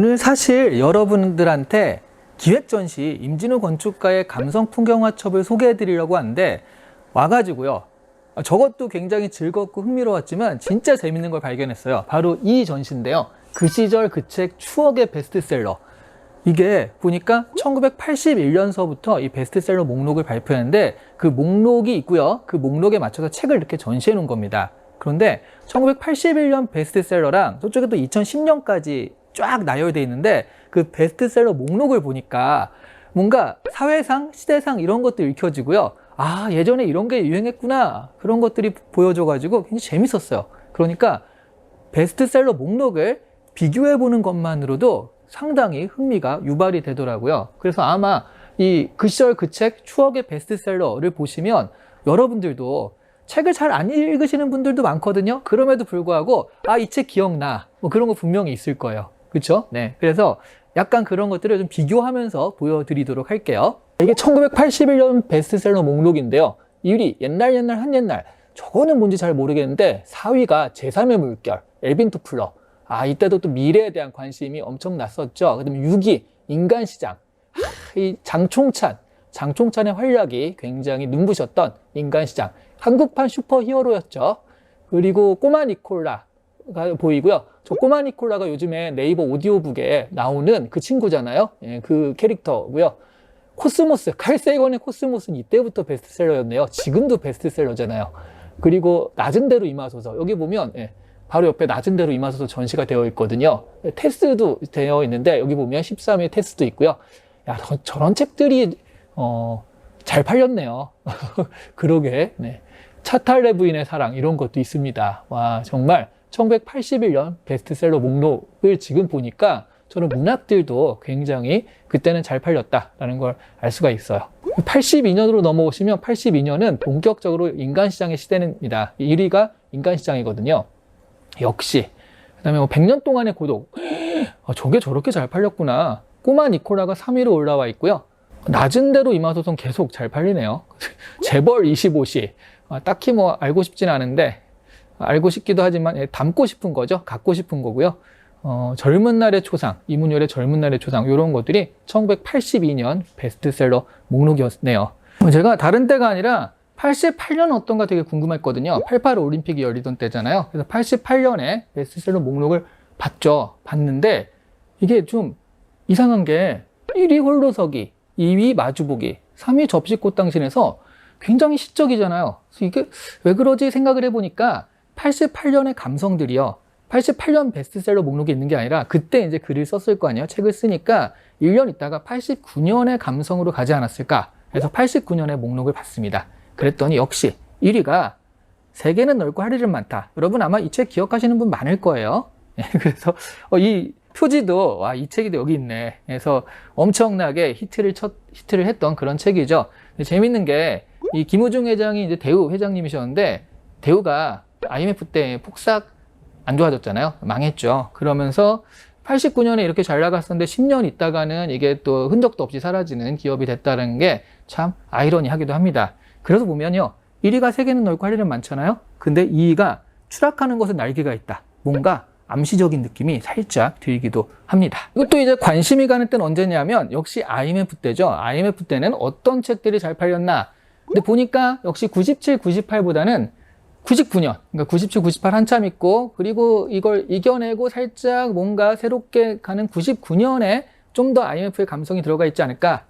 오늘 사실 여러분들한테 기획전시 임진우 건축가의 감성풍경화첩을 소개해 드리려고 하는데 와가지고요, 저것도 굉장히 즐겁고 흥미로웠지만 진짜 재밌는 걸 발견했어요. 바로 이 전시인데요, 그 시절 그 책 추억의 베스트셀러. 이게 보니까 1981년서부터 이 베스트셀러 목록을 발표했는데 그 목록이 있고요, 그 목록에 맞춰서 책을 이렇게 전시해 놓은 겁니다. 그런데 1981년 베스트셀러랑 저쪽에 또 2010년까지 쫙 나열되어 있는데 그 베스트셀러 목록을 보니까 뭔가 사회상, 시대상 이런 것도 읽혀지고요. 아, 예전에 이런 게 유행했구나, 그런 것들이 보여줘가지고 굉장히 재밌었어요. 그러니까 베스트셀러 목록을 비교해보는 것만으로도 상당히 흥미가 유발이 되더라고요. 그래서 아마 이 그 시절 그 책 추억의 베스트셀러를 보시면 여러분들도 책을 잘 안 읽으시는 분들도 많거든요. 그럼에도 불구하고 아, 이 책 기억나, 뭐 그런 거 분명히 있을 거예요. 그렇죠? 네. 그래서 약간 그런 것들을 좀 비교하면서 보여드리도록 할게요. 이게 1981년 베스트셀러 목록인데요. 1위 옛날 한옛날, 저거는 뭔지 잘 모르겠는데 4위가 제3의 물결 엘빈 토플러. 아, 이때도 또 미래에 대한 관심이 엄청 났었죠. 그다음에 6위 인간시장. 이 장총찬의 활약이 굉장히 눈부셨던 인간시장. 한국판 슈퍼히어로였죠. 그리고 꼬마 니콜라가 보이고요. 저 꼬마 니콜라가 요즘에 네이버 오디오북에 나오는 그 친구잖아요. 예, 그 캐릭터고요. 코스모스, 칼 세이건의 코스모스는 이때부터 베스트셀러였네요. 지금도 베스트셀러잖아요. 그리고 낮은 대로 임하소서. 여기 보면 바로 옆에 낮은 대로 임하소서 전시가 되어 있거든요. 테스도 되어 있는데 여기 보면 13회 테스도 있고요. 야, 저런 책들이 잘 팔렸네요. 그러게. 네. 차탈레 부인의 사랑, 이런 것도 있습니다. 와, 정말 1981년 베스트셀러 목록을 지금 보니까 저는 문학들도 굉장히 그때는 잘 팔렸다라는 걸 알 수가 있어요. 82년으로 넘어오시면 82년은 본격적으로 인간시장의 시대입니다. 1위가 인간시장이거든요. 역시. 그 다음에 100년 동안의 고독. 저게 저렇게 잘 팔렸구나. 꼬마 니콜라가 3위로 올라와 있고요. 낮은 대로 임하소서 계속 잘 팔리네요. 재벌 25시. 딱히 뭐 알고 싶진 않은데, 알고 싶기도 하지만 담고 싶은 거죠. 갖고 싶은 거고요. 젊은 날의 초상, 이문열의 젊은 날의 초상, 이런 것들이 1982년 베스트셀러 목록이었네요. 제가 다른 때가 아니라 88년 어떤가 되게 궁금했거든요. 88 올림픽이 열리던 때잖아요. 그래서 88년에 베스트셀러 목록을 봤는데 이게 좀 이상한 게 1위 홀로서기, 2위 마주보기, 3위 접시꽃당신에서 굉장히 시적이잖아요. 그래서 이게 왜 그러지 생각을 해보니까 88년의 감성들이요, 88년 베스트셀러 목록에 있는 게 아니라 그때 이제 글을 썼을 거 아니에요. 책을 쓰니까 1년 있다가 89년의 감성으로 가지 않았을까. 그래서 89년의 목록을 봤습니다. 그랬더니 역시 1위가 세계는 넓고 할 일은 많다. 여러분 아마 이 책 기억하시는 분 많을 거예요. 그래서 이 표지도 와, 이 책이 여기 있네. 그래서 엄청나게 히트를 했던 그런 책이죠. 재밌는 게 이 김우중 회장이 이제 대우 회장님이셨는데 대우가 IMF 때 폭삭 안 좋아졌잖아요. 망했죠. 그러면서 89년에 이렇게 잘 나갔었는데 10년 있다가는 이게 또 흔적도 없이 사라지는 기업이 됐다는 게 참 아이러니하기도 합니다. 그래서 보면요, 1위가 세계는 넓고 할 일은 많잖아요. 근데 2위가 추락하는 것은 날개가 있다. 뭔가 암시적인 느낌이 살짝 들기도 합니다. 이것도 이제 관심이 가는 때는 언제냐면 역시 IMF 때죠. IMF 때는 어떤 책들이 잘 팔렸나. 근데 보니까 역시 97, 98보다는 99년, 그러니까 97, 98 한참 있고, 그리고 이걸 이겨내고 살짝 뭔가 새롭게 가는 99년에 좀 더 IMF의 감성이 들어가 있지 않을까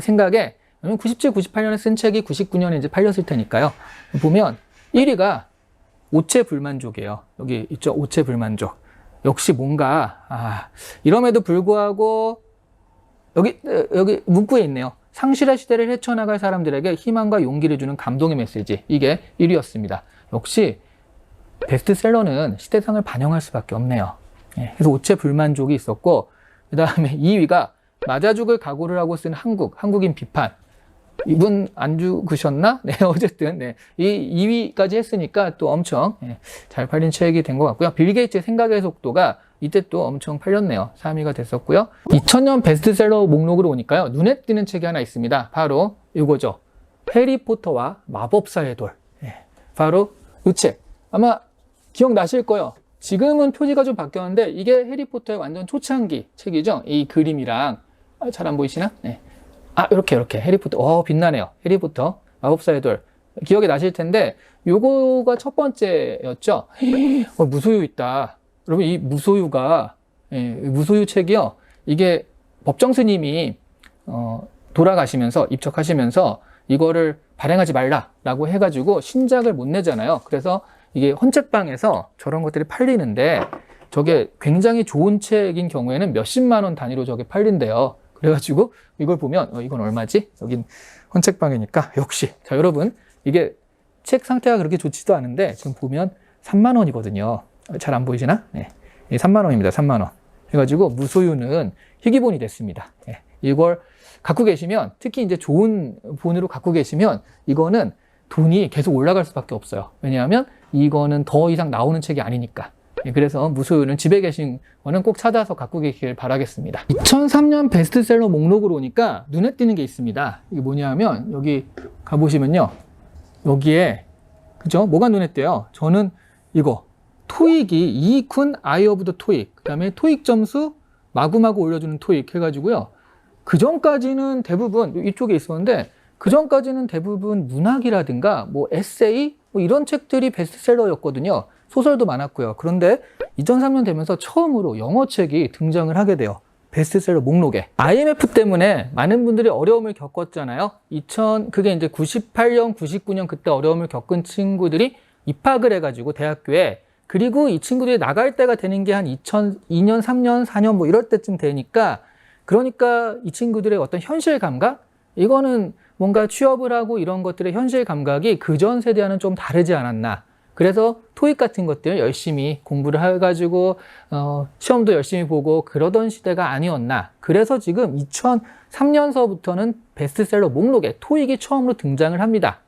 생각에, 97, 98년에 쓴 책이 99년에 이제 팔렸을 테니까요. 보면 1위가 오체불만족이에요. 여기 있죠, 오체불만족. 역시 뭔가 이럼에도 불구하고 여기 문구에 있네요. 상실의 시대를 헤쳐나갈 사람들에게 희망과 용기를 주는 감동의 메시지. 이게 1위였습니다. 역시 베스트셀러는 시대상을 반영할 수밖에 없네요. 그래서 오체불만족이 있었고, 그 다음에 2위가 맞아 죽을 각오를 하고 쓴 한국인 비판. 이분 안 죽으셨나? 네, 어쨌든 이 2위까지 했으니까 또 엄청 잘 팔린 책이 된 것 같고요. 빌 게이츠의 생각의 속도가 이때 또 엄청 팔렸네요. 3위가 됐었고요. 2000년 베스트셀러 목록으로 오니까요, 눈에 띄는 책이 하나 있습니다. 바로 이거죠. 해리포터와 마법사의 돌. 바로 이 책. 아마 기억나실 거예요. 지금은 표지가 좀 바뀌었는데 이게 해리포터의 완전 초창기 책이죠. 이 그림이랑 잘 안 보이시나? 네. 이렇게 해리포터. 빛나네요. 해리포터 마법사의 돌 기억이 나실 텐데 요거가 첫 번째였죠. 무소유 있다. 여러분 이 무소유가 무소유 책이요. 이게 법정 스님이 돌아가시면서 입적하시면서 이거를 발행하지 말라라고 해가지고 신작을 못 내잖아요. 그래서 이게 헌책방에서 저런 것들이 팔리는데 저게 굉장히 좋은 책인 경우에는 몇십만 원 단위로 저게 팔린대요. 그래가지고 이걸 보면 이건 얼마지? 여긴 헌책방이니까 역시 자 여러분 이게 책 상태가 그렇게 좋지도 않은데 지금 보면 3만 원이거든요. 잘 안 보이시나? 네. 3만 원입니다. 3만 원. 해가지고 무소유는 희귀본이 됐습니다. 네. 이걸 갖고 계시면 특히 이제 좋은 본으로 갖고 계시면 이거는 돈이 계속 올라갈 수밖에 없어요. 왜냐하면 이거는 더 이상 나오는 책이 아니니까. 그래서 무소유는 집에 계신 거는 꼭 찾아서 갖고 계시길 바라겠습니다. 2003년 베스트셀러 목록으로 오니까 눈에 띄는 게 있습니다. 이게 뭐냐면 여기 가보시면요. 여기에 그죠? 뭐가 눈에 띄어요? 저는 이거 토익이 이익훈 아이 오브 더 토익 그 다음에 토익 점수 마구마구 올려주는 토익 해가지고요. 그 전까지는 대부분 이쪽에 있었는데 그 전까지는 대부분 문학이라든가 뭐 에세이 뭐 이런 책들이 베스트셀러였거든요. 소설도 많았고요. 그런데 2003년 되면서 처음으로 영어책이 등장을 하게 돼요. 베스트셀러 목록에. IMF 때문에 많은 분들이 어려움을 겪었잖아요. 그게 이제 98년, 99년 그때 어려움을 겪은 친구들이 입학을 해가지고 대학교에 그리고 이 친구들이 나갈 때가 되는 게 한 2002년, 3년, 4년 뭐 이럴 때쯤 되니까 그러니까 이 친구들의 어떤 현실 감각? 이거는 뭔가 취업을 하고 이런 것들의 현실 감각이 그전 세대와는 좀 다르지 않았나. 그래서 토익 같은 것들 열심히 공부를 해가지고 시험도 열심히 보고 그러던 시대가 아니었나. 그래서 지금 2003년서부터는 베스트셀러 목록에 토익이 처음으로 등장을 합니다.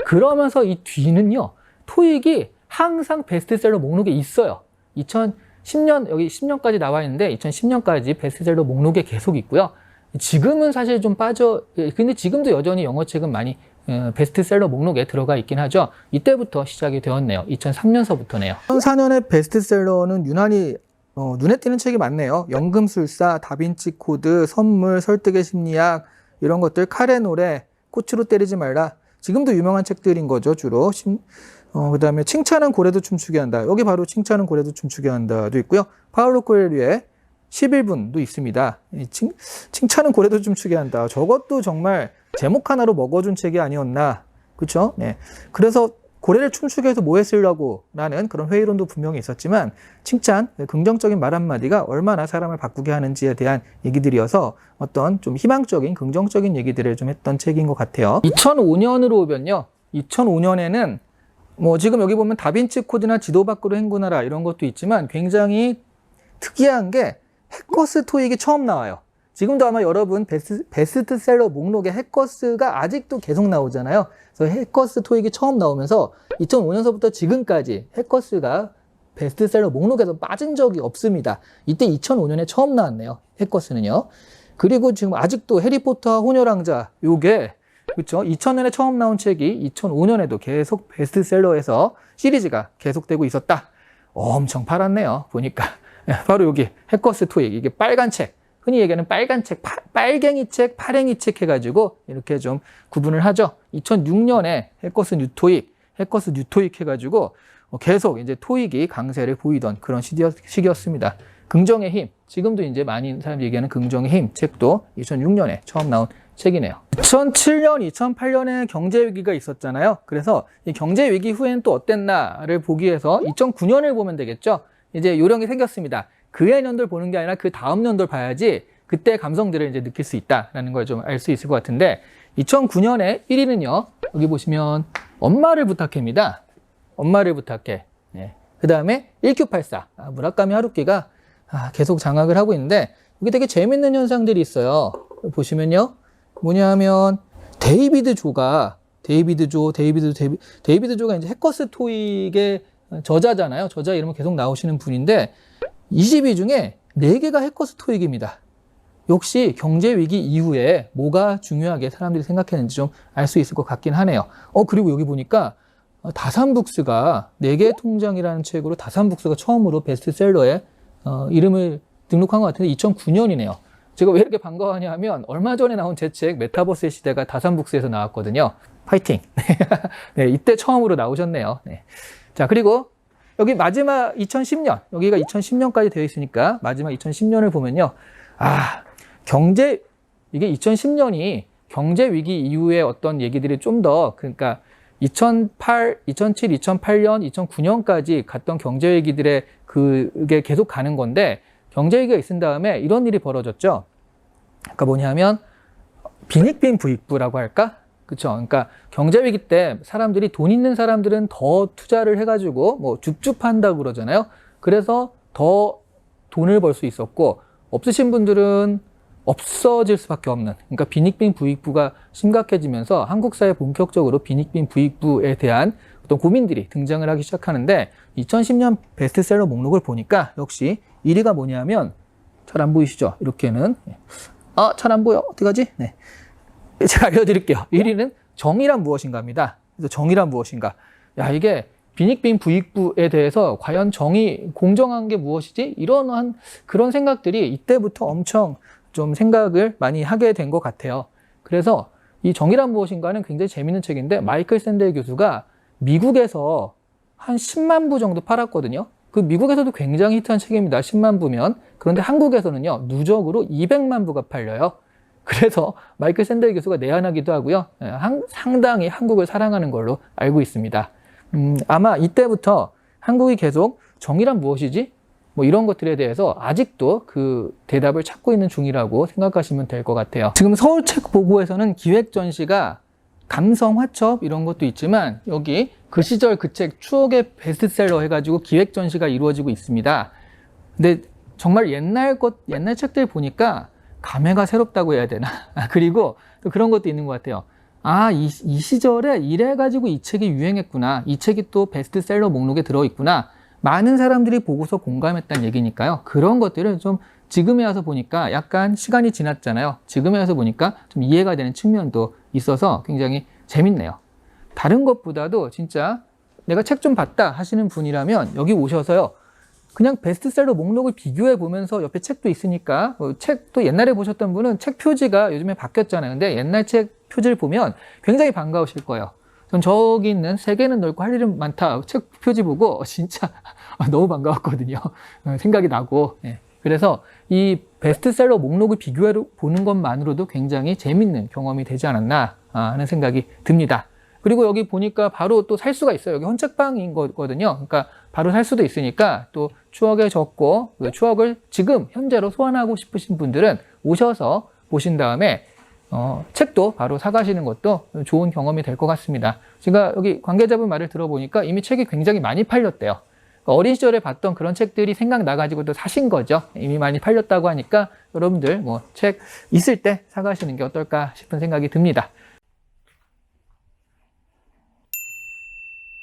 그러면서 이 뒤는요. 토익이 항상 베스트셀러 목록에 있어요. 2010년 여기 10년까지 나와 있는데 2010년까지 베스트셀러 목록에 계속 있고요. 지금은 사실 좀 근데 지금도 여전히 영어책은 많이 베스트셀러 목록에 들어가 있긴 하죠. 이때부터 시작이 되었네요. 2003년서부터네요. 2004년의 베스트셀러는 유난히 눈에 띄는 책이 많네요. 연금술사, 다빈치 코드, 선물, 설득의 심리학 이런 것들, 칼의 노래, 꽃으로 때리지 말라. 지금도 유명한 책들인 거죠, 주로. 그 다음에 칭찬은 고래도 춤추게 한다. 여기 바로 칭찬은 고래도 춤추게 한다도 있고요. 파울로 코엘류의 11분도 있습니다. 칭찬은 고래도 춤추게 한다. 저것도 정말 제목 하나로 먹어준 책이 아니었나. 그렇죠? 네. 그래서 고래를 춤추게 해서 뭐 했으려고 라는 그런 회의론도 분명히 있었지만 칭찬, 긍정적인 말 한마디가 얼마나 사람을 바꾸게 하는지에 대한 얘기들이어서 어떤 좀 희망적인 긍정적인 얘기들을 좀 했던 책인 것 같아요. 2005년으로 오면요. 2005년에는 뭐 지금 여기 보면 다빈치 코드나 지도 밖으로 행군하라 이런 것도 있지만 굉장히 특이한 게 해커스 토익이 처음 나와요. 지금도 아마 여러분 베스트셀러 목록에 해커스가 아직도 계속 나오잖아요. 그래서 해커스 토익이 처음 나오면서 2005년서부터 지금까지 해커스가 베스트셀러 목록에서 빠진 적이 없습니다. 이때 2005년에 처음 나왔네요. 해커스는요. 그리고 지금 아직도 해리포터와 혼혈왕자 요게 그렇죠. 2000년에 처음 나온 책이 2005년에도 계속 베스트셀러에서 시리즈가 계속되고 있었다. 엄청 팔았네요. 보니까. 바로 여기 해커스 토익 이게 빨간 책 흔히 얘기하는 빨간 책 빨갱이 책 파랭이 책 해가지고 이렇게 좀 구분을 하죠. 2006년에 해커스 뉴토익 해가지고 계속 이제 토익이 강세를 보이던 그런 시기였습니다. 긍정의 힘 지금도 이제 많은 사람들이 얘기하는 긍정의 힘 책도 2006년에 처음 나온 책이네요. 2007년, 2008년에 경제위기가 있었잖아요. 그래서 이 경제위기 후에는 또 어땠나를 보기 위해서 2009년을 보면 되겠죠. 이제 요령이 생겼습니다. 그해 년도를 보는 게 아니라 그 다음 년도를 봐야지 그때 감성들을 이제 느낄 수 있다라는 걸 좀 알 수 있을 것 같은데 2009년에 1위는요. 여기 보시면 엄마를 부탁해입니다. 엄마를 부탁해. 네. 그 다음에 1Q84 무라카미 하루키가 계속 장악을 하고 있는데 여기 되게 재밌는 현상들이 있어요. 보시면요. 뭐냐 하면 데이비드 조가 이제 해커스 토익의 저자잖아요. 저자 이름은 계속 나오시는 분인데 20위 중에 4개가 해커스 토익입니다. 역시 경제위기 이후에 뭐가 중요하게 사람들이 생각했는지 좀 알 수 있을 것 같긴 하네요. 그리고 여기 보니까 다산북스가 4개의 통장이라는 책으로 다산북스가 처음으로 베스트셀러에 이름을 등록한 것 같은데 2009년이네요. 제가 왜 이렇게 반가워하냐 하면 얼마 전에 나온 제 책 메타버스의 시대가 다산북스에서 나왔거든요. 파이팅! 네, 이때 처음으로 나오셨네요. 네. 자, 그리고 여기 마지막 2010년, 여기가 2010년까지 되어 있으니까 마지막 2010년을 보면요. 이게 2010년이 경제 위기 이후에 어떤 얘기들이 좀 더, 그러니까 2007, 2008년, 2009년까지 갔던 경제 위기들의 그게 계속 가는 건데, 경제 위기가 있은 다음에 이런 일이 벌어졌죠. 그러니까 뭐냐면 빈익빈 부익부라고 할까? 그렇죠. 그러니까 경제 위기 때 사람들이 돈 있는 사람들은 더 투자를 해가지고 뭐 줍줍 한다고 그러잖아요. 그래서 더 돈을 벌 수 있었고 없으신 분들은 없어질 수밖에 없는. 그러니까 빈익빈 부익부가 심각해지면서 한국 사회 본격적으로 빈익빈 부익부에 대한 어떤 고민들이 등장을 하기 시작하는데 2010년 베스트셀러 목록을 보니까 역시 1위가 뭐냐면 잘 안 보이시죠? 이렇게는 잘 안 보여. 어떡하지? 네. 제가 알려드릴게요. 1위는 정의란 무엇인가입니다. 그래서 정의란 무엇인가? 야, 이게 빈익빈 부익부에 대해서 과연 정의, 공정한 게 무엇이지? 이런 그런 생각들이 이때부터 엄청 좀 생각을 많이 하게 된 것 같아요. 그래서 이 정의란 무엇인가는 굉장히 재밌는 책인데 마이클 샌델 교수가 미국에서 한 10만 부 정도 팔았거든요. 그 미국에서도 굉장히 히트한 책입니다. 10만 부면. 그런데 한국에서는요, 누적으로 200만 부가 팔려요. 그래서 마이클 샌델 교수가 내한하기도 하고요. 상당히 한국을 사랑하는 걸로 알고 있습니다. 아마 이때부터 한국이 계속 정의란 무엇이지? 뭐 이런 것들에 대해서 아직도 그 대답을 찾고 있는 중이라고 생각하시면 될 것 같아요. 지금 서울책보고에서는 기획전시가 감성 화첩 이런 것도 있지만 여기 그 시절 그 책 추억의 베스트셀러 해가지고 기획전시가 이루어지고 있습니다. 근데 정말 옛날 책들 보니까 감회가 새롭다고 해야 되나? 그리고 또 그런 것도 있는 것 같아요. 이 시절에 이래가지고 이 책이 유행했구나. 이 책이 또 베스트셀러 목록에 들어있구나. 많은 사람들이 보고서 공감했다는 얘기니까요. 그런 것들을 좀 지금에 와서 보니까 약간 시간이 지났잖아요. 지금에 와서 보니까 좀 이해가 되는 측면도 있어서 굉장히 재밌네요. 다른 것보다도 진짜 내가 책 좀 봤다 하시는 분이라면 여기 오셔서요. 그냥 베스트셀러 목록을 비교해 보면서 옆에 책도 있으니까 책도 옛날에 보셨던 분은 책 표지가 요즘에 바뀌었잖아요. 근데 옛날 책 표지를 보면 굉장히 반가우실 거예요. 전 저기 있는 세계는 넓고 할 일은 많다 책 표지 보고 진짜 너무 반가웠거든요. 생각이 나고. 그래서 이 베스트셀러 목록을 비교해 보는 것만으로도 굉장히 재밌는 경험이 되지 않았나 하는 생각이 듭니다. 그리고 여기 보니까 바로 또 살 수가 있어요. 여기 헌책방인 거거든요. 그러니까 바로 살 수도 있으니까 또 추억에 적고 그 추억을 지금 현재로 소환하고 싶으신 분들은 오셔서 보신 다음에 책도 바로 사가시는 것도 좋은 경험이 될 것 같습니다. 제가 여기 관계자분 말을 들어보니까 이미 책이 굉장히 많이 팔렸대요. 어린 시절에 봤던 그런 책들이 생각나가지고 또 사신 거죠. 이미 많이 팔렸다고 하니까 여러분들 뭐 책 있을 때 사가시는 게 어떨까 싶은 생각이 듭니다.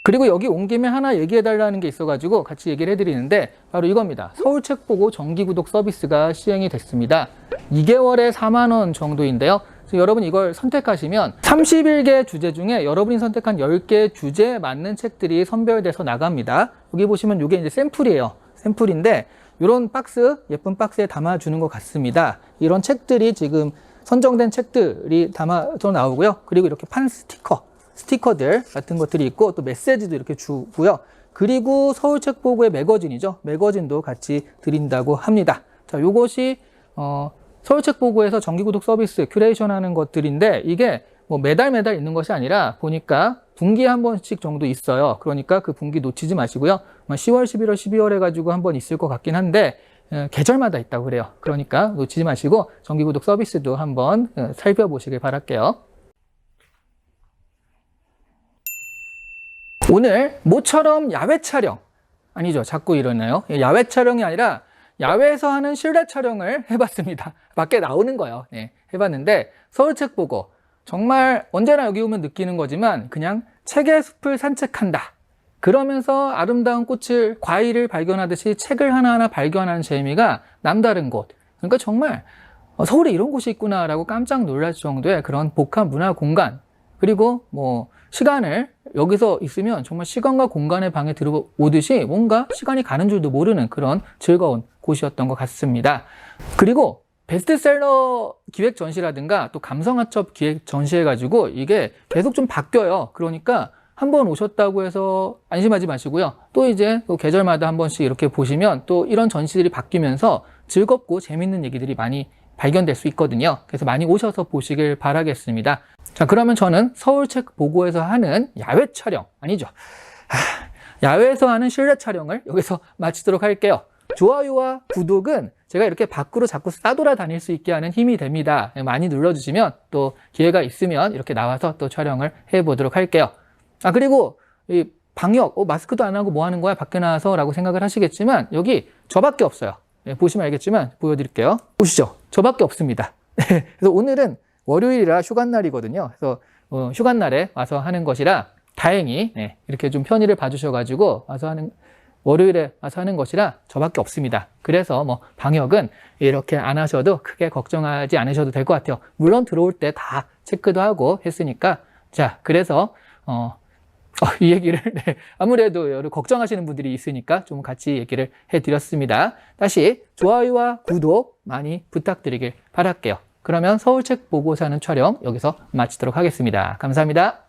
그리고 여기 온 김에 하나 얘기해달라는 게 있어가지고 같이 얘기를 해드리는데 바로 이겁니다. 서울책보고 정기구독 서비스가 시행이 됐습니다. 2개월에 4만 원 정도인데요. 그래서 여러분 이걸 선택하시면 31개 주제 중에 여러분이 선택한 10개 주제에 맞는 책들이 선별돼서 나갑니다. 여기 보시면 이게 이제 샘플이에요. 샘플인데 이런 박스, 예쁜 박스에 담아주는 것 같습니다. 이런 책들이 지금 선정된 책들이 담아져 나오고요. 그리고 이렇게 판 스티커들 같은 것들이 있고 또 메시지도 이렇게 주고요. 그리고 서울책보고의 매거진이죠. 매거진도 같이 드린다고 합니다. 자, 요것이 서울책보고에서 정기구독 서비스 큐레이션 하는 것들인데 이게 뭐 매달 있는 것이 아니라 보니까 분기에 한 번씩 정도 있어요. 그러니까 그 분기 놓치지 마시고요. 10월, 11월, 12월 해가지고 한 번 있을 것 같긴 한데 계절마다 있다고 그래요. 그러니까 놓치지 마시고 정기구독 서비스도 한번 살펴보시길 바랄게요. 오늘 모처럼 야외 촬영 아니죠, 자꾸 이러나요? 야외 촬영이 아니라 야외에서 하는 실내 촬영을 해봤습니다. 밖에 나오는 거요. 해봤는데 서울책보고 정말 언제나 여기 오면 느끼는 거지만 그냥 책의 숲을 산책한다. 그러면서 아름다운 과일을 발견하듯이 책을 하나하나 발견하는 재미가 남다른 곳. 그러니까 정말 서울에 이런 곳이 있구나라고 깜짝 놀랄 정도의 그런 복합 문화 공간. 그리고 뭐 시간을 여기서 있으면 정말 시간과 공간의 방에 들어오듯이 뭔가 시간이 가는 줄도 모르는 그런 즐거운 곳이었던 것 같습니다. 그리고 베스트셀러 기획 전시라든가 또 감성화첩 기획 전시 해가지고 이게 계속 좀 바뀌어요. 그러니까 한번 오셨다고 해서 안심하지 마시고요. 또 이제 또 계절마다 한 번씩 이렇게 보시면 또 이런 전시들이 바뀌면서 즐겁고 재밌는 얘기들이 많이 발견될 수 있거든요. 그래서 많이 오셔서 보시길 바라겠습니다. 자, 그러면 저는 서울책 보고에서 하는 야외 촬영, 아니죠. 야외에서 하는 실내 촬영을 여기서 마치도록 할게요. 좋아요와 구독은 제가 이렇게 밖으로 자꾸 싸돌아다닐 수 있게 하는 힘이 됩니다. 많이 눌러주시면 또 기회가 있으면 이렇게 나와서 또 촬영을 해보도록 할게요. 그리고 이 방역, 마스크도 안 하고 뭐 하는 거야 밖에 나와서 라고 생각을 하시겠지만 여기 저밖에 없어요. 보시면 알겠지만 보여드릴게요. 보시죠. 저밖에 없습니다. 그래서 오늘은 월요일이라 휴관날이거든요. 그래서 휴관날에 와서 하는 것이라 다행히 이렇게 좀 편의를 봐주셔가지고 월요일에 와서 하는 것이라 저밖에 없습니다. 그래서 뭐 방역은 이렇게 안 하셔도 크게 걱정하지 않으셔도 될 것 같아요. 물론 들어올 때 다 체크도 하고 했으니까. 자, 그래서 이 얘기를 아무래도 여러 걱정하시는 분들이 있으니까 좀 같이 얘기를 해드렸습니다. 다시 좋아요와 구독 많이 부탁드리길 바랄게요. 그러면 서울책 보고 사는 촬영 여기서 마치도록 하겠습니다. 감사합니다.